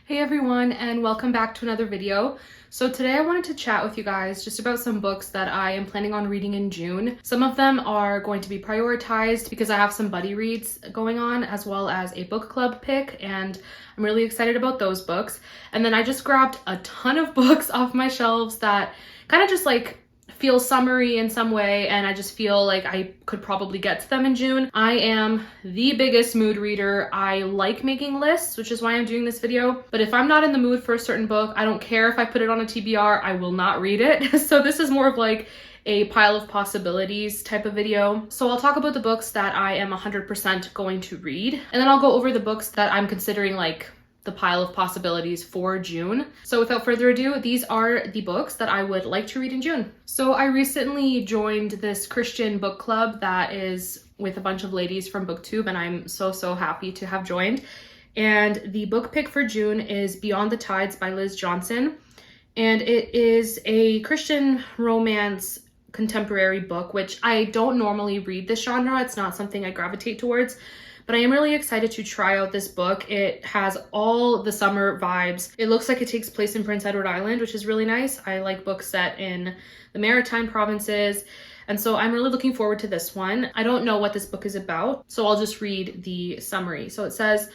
Hey everyone, and welcome back to another video. So today I wanted to chat with you guys just about some books that I am planning on reading in June. Some of them are going to be prioritized because I have some buddy reads going on, as well as a book club pick, and I'm really excited about those books. And then I just grabbed a ton of books off my shelves that kind of just like feel summery in some way, and I just feel like I could probably get to them in June. I am the biggest mood reader. I like making lists, which is why I'm doing this video. But if I'm not in the mood for a certain book, I don't care if I put it on a TBR, I will not read it. So this is more of like a pile of possibilities type of video. So I'll talk about the books that I am 100% going to read, and then I'll go over the books that I'm considering like the pile of possibilities for June. So without further ado, these are the books that I would like to read in June. So I recently joined this Christian book club that is with a bunch of ladies from Booktube, and I'm so happy to have joined. And the book pick for June is Beyond the Tides by Liz Johnson. And it is a Christian romance contemporary book, which I don't normally read this genre. It's not something I gravitate towards. But I am really excited to try out this book. It has all the summer vibes. It looks like it takes place in Prince Edward Island, which is really nice. I like books set in the Maritime provinces. And so I'm really looking forward to this one. I don't know what this book is about, so I'll just read the summary. So it says,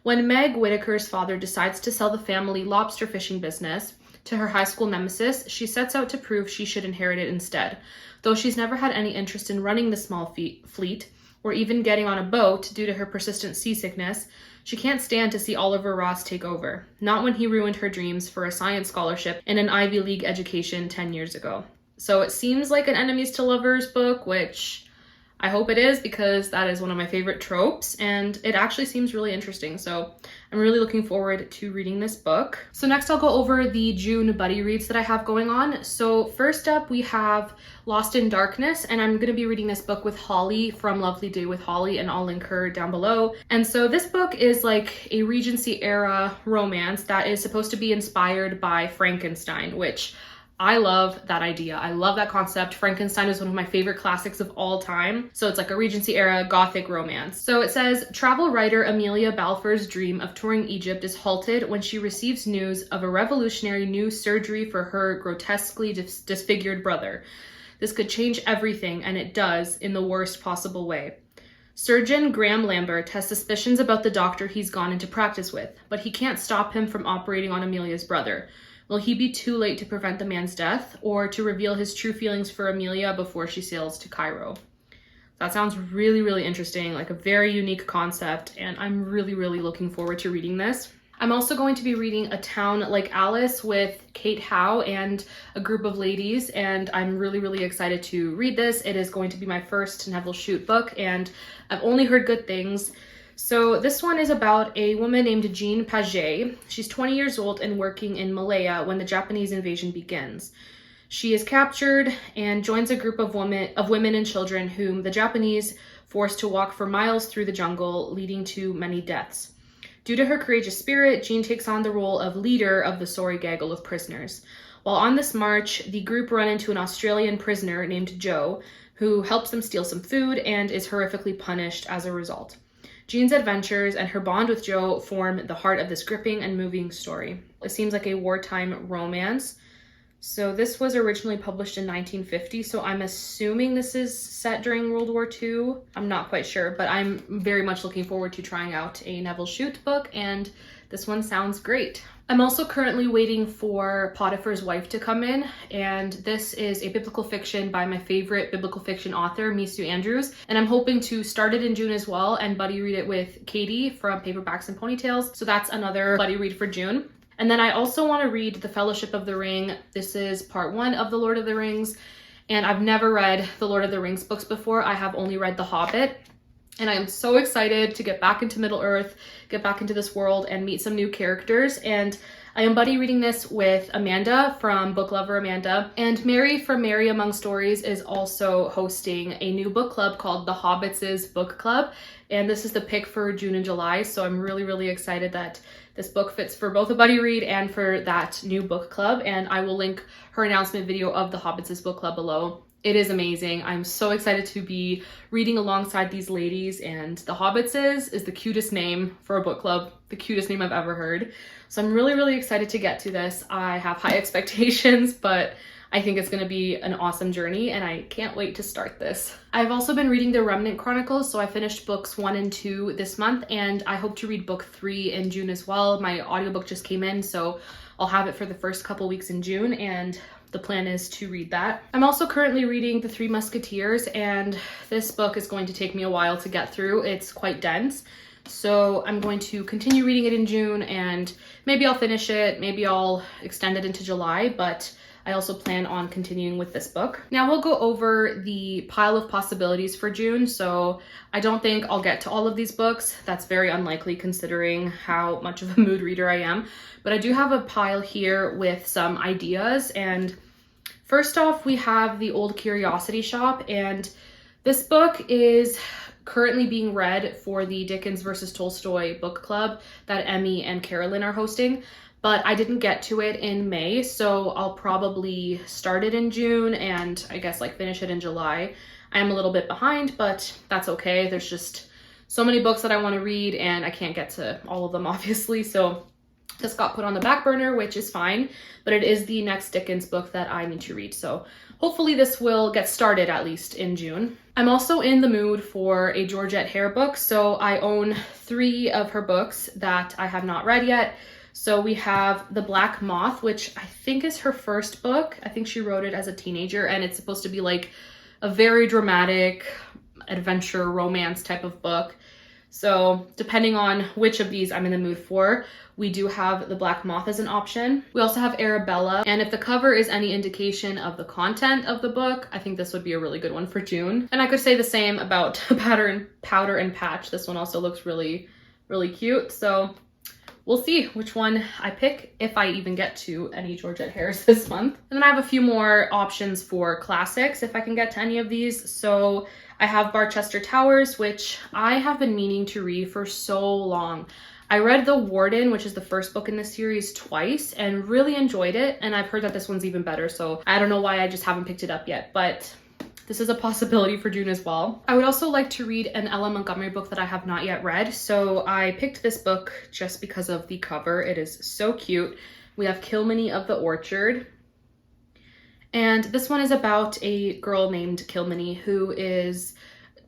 when Meg Whitaker's father decides to sell the family lobster fishing business to her high school nemesis, she sets out to prove she should inherit it instead. Though she's never had any interest in running the small fleet, or even getting on a boat due to her persistent seasickness, she can't stand to see Oliver Ross take over, not when he ruined her dreams for a science scholarship and an Ivy League education 10 years ago. So it seems like an enemies to lovers book, which I hope it is, because that is one of my favorite tropes, and it actually seems really interesting. So I'm really looking forward to reading this book. So next I'll go over the June buddy reads that I have going on. So first up we have Lost in Darkness, and I'm going to be reading this book with Holly from Lovely Day with Holly, and I'll link her down below. And so this book is like a Regency era romance that is supposed to be inspired by Frankenstein, which I love that idea. I love that concept. Frankenstein is one of my favorite classics of all time. So it's like a Regency era Gothic romance. So it says, travel writer Amelia Balfour's dream of touring Egypt is halted when she receives news of a revolutionary new surgery for her grotesquely disfigured brother. This could change everything, and it does, in the worst possible way. Surgeon Graham Lambert has suspicions about the doctor he's gone into practice with, but he can't stop him from operating on Amelia's brother. Will he be too late to prevent the man's death, or to reveal his true feelings for Amelia before she sails to Cairo? That sounds really interesting, like a very unique concept, and I'm really looking forward to reading this. I'm also going to be reading A Town Like Alice with Kate Howe and a group of ladies, and I'm really excited to read this. It is going to be my first Neville Shute book, and I've only heard good things. So this one is about a woman named Jean Paget. She's 20 years old and working in Malaya when the Japanese invasion begins. She is captured and joins a group of women and children whom the Japanese force to walk for miles through the jungle, leading to many deaths. Due to her courageous spirit, Jean takes on the role of leader of the sorry gaggle of prisoners. While on this march, the group run into an Australian prisoner named Joe, who helps them steal some food and is horrifically punished as a result. Jean's adventures and her bond with Joe form the heart of this gripping and moving story. It seems like a wartime romance. So this was originally published in 1950, so I'm assuming this is set during World War II. I'm not quite sure, but I'm very much looking forward to trying out a Neville Shute book, and this one sounds great. I'm also currently waiting for Potiphar's Wife to come in, and this is a biblical fiction by my favorite biblical fiction author, Misu Andrews, and I'm hoping to start it in June as well and buddy read it with Katie from Paperbacks and Ponytails, so that's another buddy read for June. And then I also want to read The Fellowship of the Ring. This is part 1 of The Lord of the Rings, and I've never read the Lord of the Rings books before. I have only read The Hobbit. And I am so excited to get back into Middle Earth, get back into this world, and meet some new characters. And I am buddy reading this with Amanda from Book Lover Amanda. And Mary from Mary Among Stories is also hosting a new book club called The Hobbits' Book Club. And this is the pick for June and July. So I'm really excited that this book fits for both a buddy read and for that new book club. And I will link her announcement video of The Hobbits' Book Club below It is amazing. I'm so excited to be reading alongside these ladies, and The Hobbits is the cutest name for a book club, the cutest name I've ever heard. So I'm really, really excited to get to this. I have high expectations, but I think it's going to be an awesome journey, and I can't wait to start this. I've also been reading the Remnant Chronicles, so I finished books 1 and 2 this month, and I hope to read book 3 in June as well. My audiobook just came in, so I'll have it for the first couple weeks in June, and the plan is to read that. I'm also currently reading The Three Musketeers, and this book is going to take me a while to get through. It's quite dense. So I'm going to continue reading it in June, and maybe I'll finish it, maybe I'll extend it into July, but I also plan on continuing with this book. Now we'll go over the pile of possibilities for June. So I don't think I'll get to all of these books. That's very unlikely considering how much of a mood reader I am. But I do have a pile here with some ideas. And first off, we have The Old Curiosity Shop. And this book is currently being read for the Dickens versus Tolstoy book club that Emmy and Carolyn are hosting. But I didn't get to it in May, so I'll probably start it in June and I guess like finish it in July. I am a little bit behind, but that's okay. There's just so many books that I want to read and I can't get to all of them, obviously. So this got put on the back burner, which is fine, but it is the next Dickens book that I need to read. So hopefully this will get started at least in June. I'm also in the mood for a Georgette Hare book. So I own 3 of her books that I have not read yet. So we have The Black Moth, which I think is her first book. I think she wrote it as a teenager, and it's supposed to be like a very dramatic adventure romance type of book. So depending on which of these I'm in the mood for, we do have The Black Moth as an option. We also have Arabella, and if the cover is any indication of the content of the book, I think this would be a really good one for June. And I could say the same about Powder and Patch. This one also looks really, really cute. So we'll see which one I pick, if I even get to any Georgette Hares this month. And then I have a few more options for classics, if I can get to any of these. So I have Barchester Towers, which I have been meaning to read for so long. I read The Warden, which is the first book in the series, twice and really enjoyed it. And I've heard that this one's even better. So I don't know why I just haven't picked it up yet, but this is a possibility for June as well. I would also like to read an Ella Montgomery book that I have not yet read. So I picked this book just because of the cover. It is so cute. We have Kilmany of the Orchard. And this one is about a girl named Kilmany who is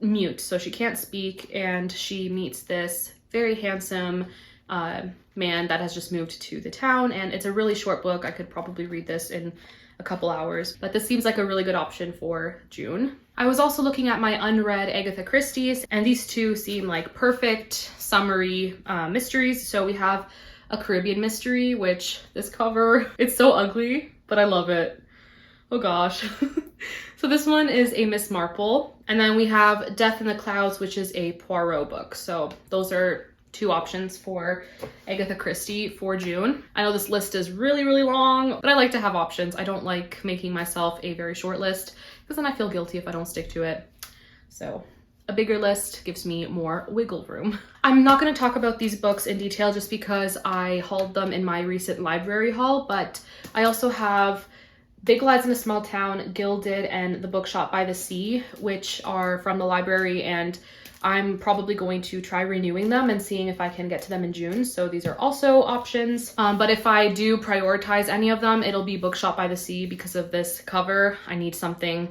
mute. So she can't speak, and she meets this very handsome man that has just moved to the town. And it's a really short book. I could probably read this in a couple hours, but this seems like a really good option for June. I was also looking at my unread Agatha Christie's, and these two seem like perfect summary mysteries. So we have A Caribbean Mystery, which this cover, it's so ugly, but I love it. Oh gosh. So this one is a Miss Marple, and then we have Death in the Clouds, which is a Poirot book. So those are 2 options for Agatha Christie for June. I know this list is really, really long, but I like to have options. I don't like making myself a very short list because then I feel guilty if I don't stick to it. So a bigger list gives me more wiggle room. I'm not going to talk about these books in detail just because I hauled them in my recent library haul, but I also have Big Lies in a Small Town, Gilded, and The Bookshop by the Sea, which are from the library, and I'm probably going to try renewing them and seeing if I can get to them in June. So these are also options. But if I do prioritize any of them, it'll be Bookshop by the Sea because of this cover. I need something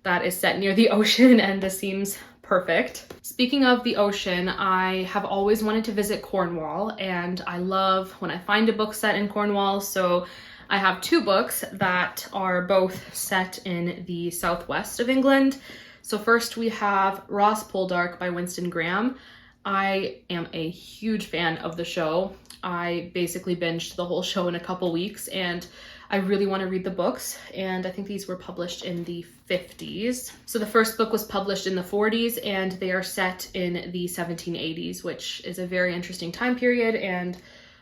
that is set near the ocean, and this seems perfect. Speaking of the ocean, I have always wanted to visit Cornwall, and I love when I find a book set in Cornwall. So I have 2 books that are both set in the southwest of England. So first we have Ross Poldark by Winston Graham. I am a huge fan of the show. I basically binged the whole show in a couple weeks, and I really want to read the books, and I think these were published in the 50s. So the first book was published in the 40s, and they are set in the 1780s, which is a very interesting time period. And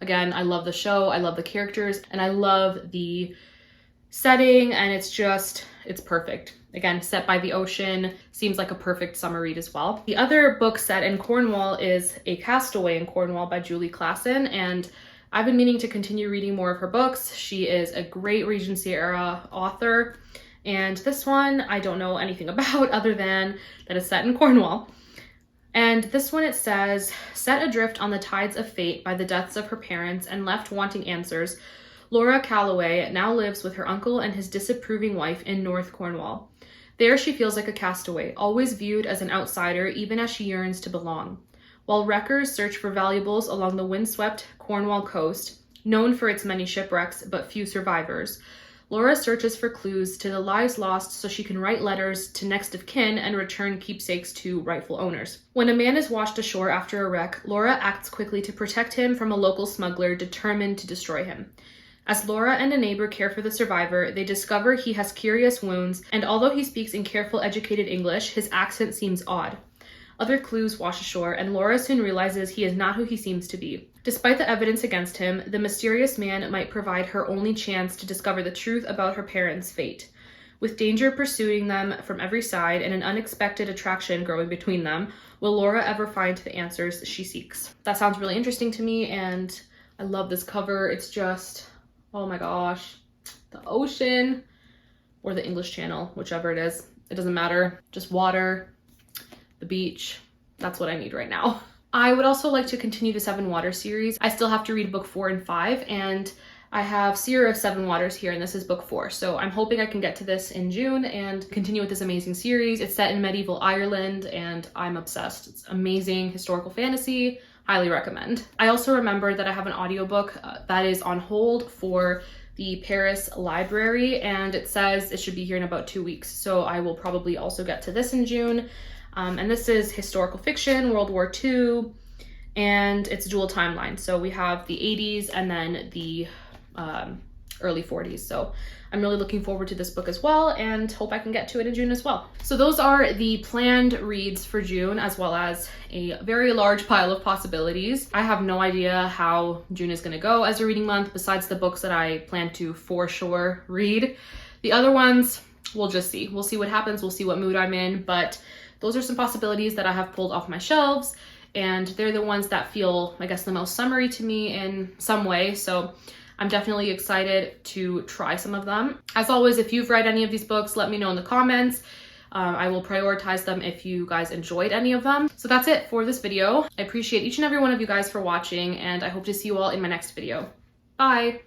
again, I love the show, I love the characters, and I love the setting, and it's perfect. Again, set by the ocean, seems like a perfect summer read as well. The other book set in Cornwall is A Castaway in Cornwall by Julie Klassen, and I've been meaning to continue reading more of her books. She is a great Regency era author, And this one I don't know anything about other than that it's set in Cornwall. And this one, it says, set adrift on the tides of fate by the deaths of her parents and left wanting answers, Laura Calloway now lives with her uncle and his disapproving wife in North Cornwall. There she feels like a castaway, always viewed as an outsider even as she yearns to belong. While wreckers search for valuables along the windswept Cornwall coast, known for its many shipwrecks but few survivors, Laura searches for clues to the lives lost so she can write letters to next of kin and return keepsakes to rightful owners. When a man is washed ashore after a wreck, Laura acts quickly to protect him from a local smuggler determined to destroy him. As Laura and a neighbor care for the survivor, they discover he has curious wounds, and although he speaks in careful, educated English, his accent seems odd. Other clues wash ashore, and Laura soon realizes he is not who he seems to be. Despite the evidence against him, the mysterious man might provide her only chance to discover the truth about her parents' fate. With danger pursuing them from every side and an unexpected attraction growing between them, will Laura ever find the answers she seeks? That sounds really interesting to me, and I love this cover. It's just, oh my gosh, the ocean or the English Channel, whichever it is. It doesn't matter. Just water, the beach. That's what I need right now. I would also like to continue the Seven Waters series. I still have to read book 4 and 5, and I have Seer of Seven Waters here, and this is book 4. So I'm hoping I can get to this in June and continue with this amazing series. It's set in medieval Ireland, and I'm obsessed. It's amazing historical fantasy. Highly recommend. I also remember that I have an audiobook that is on hold for the Paris library, and it says it should be here in about 2 weeks. So I will probably also get to this in June. And this is historical fiction, World War II, and it's dual timeline. So we have the 80s and then the early 40s. So I'm really looking forward to this book as well, and hope I can get to it in June as well. So those are the planned reads for June, as well as a very large pile of possibilities. I have no idea how June is going to go as a reading month, besides the books that I plan to for sure read. The other ones, we'll just see. We'll see what happens. We'll see what mood I'm in, but those are some possibilities that I have pulled off my shelves, and they're the ones that feel, I guess, the most summery to me in some way. So I'm definitely excited to try some of them. As always, if you've read any of these books, let me know in the comments. I will prioritize them if you guys enjoyed any of them. So that's it for this video. I appreciate each and every one of you guys for watching, and I hope to see you all in my next video. Bye!